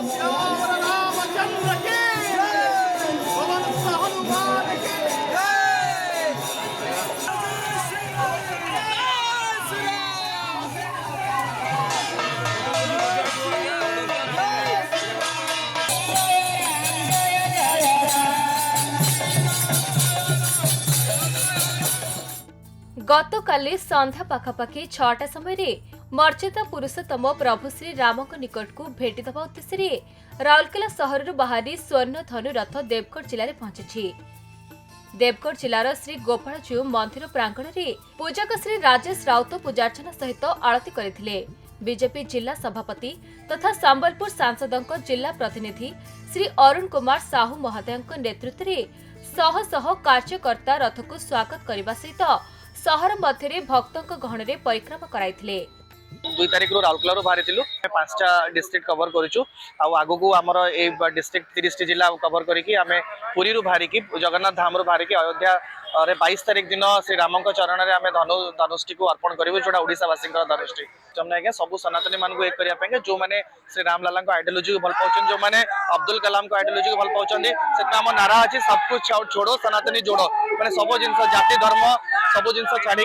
रामचंद्र की पवन हनुमान की गतकाली संध्या पाखापाखि 6टा समय मर्यादा पुरुषोत्तम प्रभु श्री राम निकट को भेटी देवा उद्देश्य राउरकेला सहर बाहरी स्वर्ण धनु रथ देवगढ़ जिले में पहुंची। देवगढ़ जिलार श्री गोपालजू मंदिर प्रांगण में पूजक श्री राजेश राउत पूजार्चना सहित आरती करथिले। बीजेपी जिला सभापति तथा संबलपुर सांसद जिला प्रतिनिधि श्री अरुण कुमार साहू महोदय नेतृत्व में शह शह कार्यकर्ता रथ को स्वागत करने सहित सहर मध्य भक्तों गहन में परिक्रमा कराइथिले। 2 तारिख रो राउरकेला बाहरी 5टा डिस्ट्रिक्ट कवर करूँ आगु को आमर ए डिस्ट्रिक्ट 30 टी जिला कवर करके आम पुरी रू बाहरी जगन्नाथ धाम रू बाहरी अयोध्या 22 तारिख दिन श्री राम चरण में आम धनुष्टी को अर्पण करूँ जोटा ओडिशावासी धनुष्टी जमने आज्ञा सब सनातनी मान को एक करने जो मैंने श्री राम लाला आइडियोलॉजी को भल पाँच जो मैंने अब्दुल कलाम को आइडियोलॉजी को भल पाँच से आम नारा अच्छी सब कुछ छोड़ो सनातनी जोड़ो मैंने सब जिन जाति धर्म सब जिन छाड़ी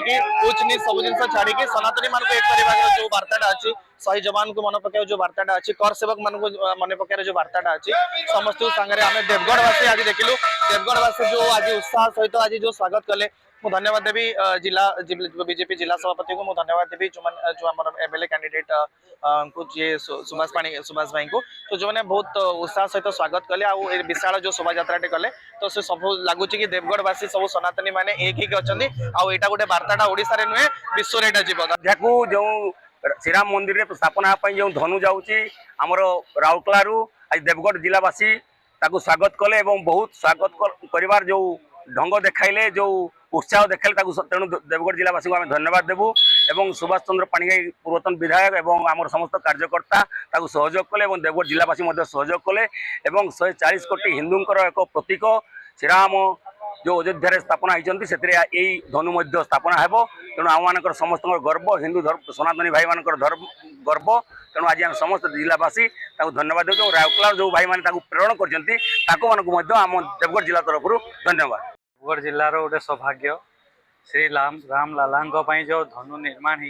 उच्च नीच सब जिन छाड़ी सनातनी मान को एक करने जो वार्ताटा अच्छी शहीद जवान को मन पकाय जो वार्ताटा अच्छी कर सेवक मान को मन पकाय जो वार्ताटा अच्छी समस्त सांगे आम देवगढ़वासी आज देखिलु देवगढ़वासी जो आज उत्साह सहित आज जो स्वागत कले मु धन्यवाद देवी जिला बीजेपी जिला सभापति को मु धन्यवाद देवी जो आम एमएलए कैंडिडेट को ये सुभाष भाई को तो जो मैंने बहुत उत्साह सहित स्वागत कले आ विशाल जो शोभा यात्रा कले तो से सब लगुच कि देवगढ़वासी सब सनातनी मैंने एक ही अच्छा आईटा गोटे वार्ताटा ओडिशा नुहे विश्व में जीव जो श्रीराम मंदिर स्थापना जो धनु जाऊँगी आमर राउरकेला आज देवगढ़ जिलावासी ताकू स्वागत कले बहुत स्वागत कर जो ढंग देखाइले जो उत्साह देखाइले तेणु देवगढ़ जिलावासी को आम धन्यवाद देवु एवं सुभाष चंद्र पाणिग्राही पूर्वतन विधायक एवं आम समस्त कार्यकर्ता ताकू सहयोग कले देवगढ़ जिलावासी सहयोग कले 140 कोटी हिंदूंकर एक प्रतीक श्रीराम जो अयोध्या स्थापना होती से धनु स्थापना हेब तेणु आम समस्त गर्व हिंदू धर्म सनातनी भाई मान गर्व तेणु आज आम समस्त जिलावासी धन्यवाद देव राउरकेला जो भाई मैंने प्रेरण करम देवगढ़ जिला तरफ धन्यवाद। देवगढ़ जिलार गोटे सौभाग्य श्री राम लाला जो धनु निर्माण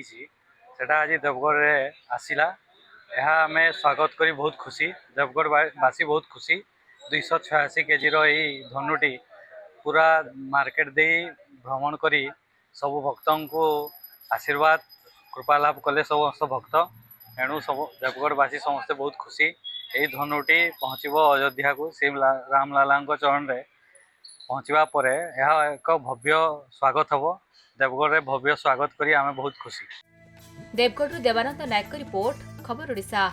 होता आज देवगढ़ आसला यह आम स्वागत करी बहुत खुशी देवगढ़वासी बहुत खुशी 286 केजी धनुटी पूरा मार्केट दे भ्रमण करी सब भक्तों को आशीर्वाद कृपा लाभ कले समस्त भक्त एणु सब देवगढ़वासी समस्ते बहुत खुशी यही धनुटी पहुँचब अयोध्या को श्री राम लाला चरण में पहुँचवा पर यह एक भव्य स्वागत हम देवगढ़ में भव्य स्वागत करी आम बहुत खुशी। देवगढ़ देवानंद नायक रिपोर्ट खबर ओडिशा।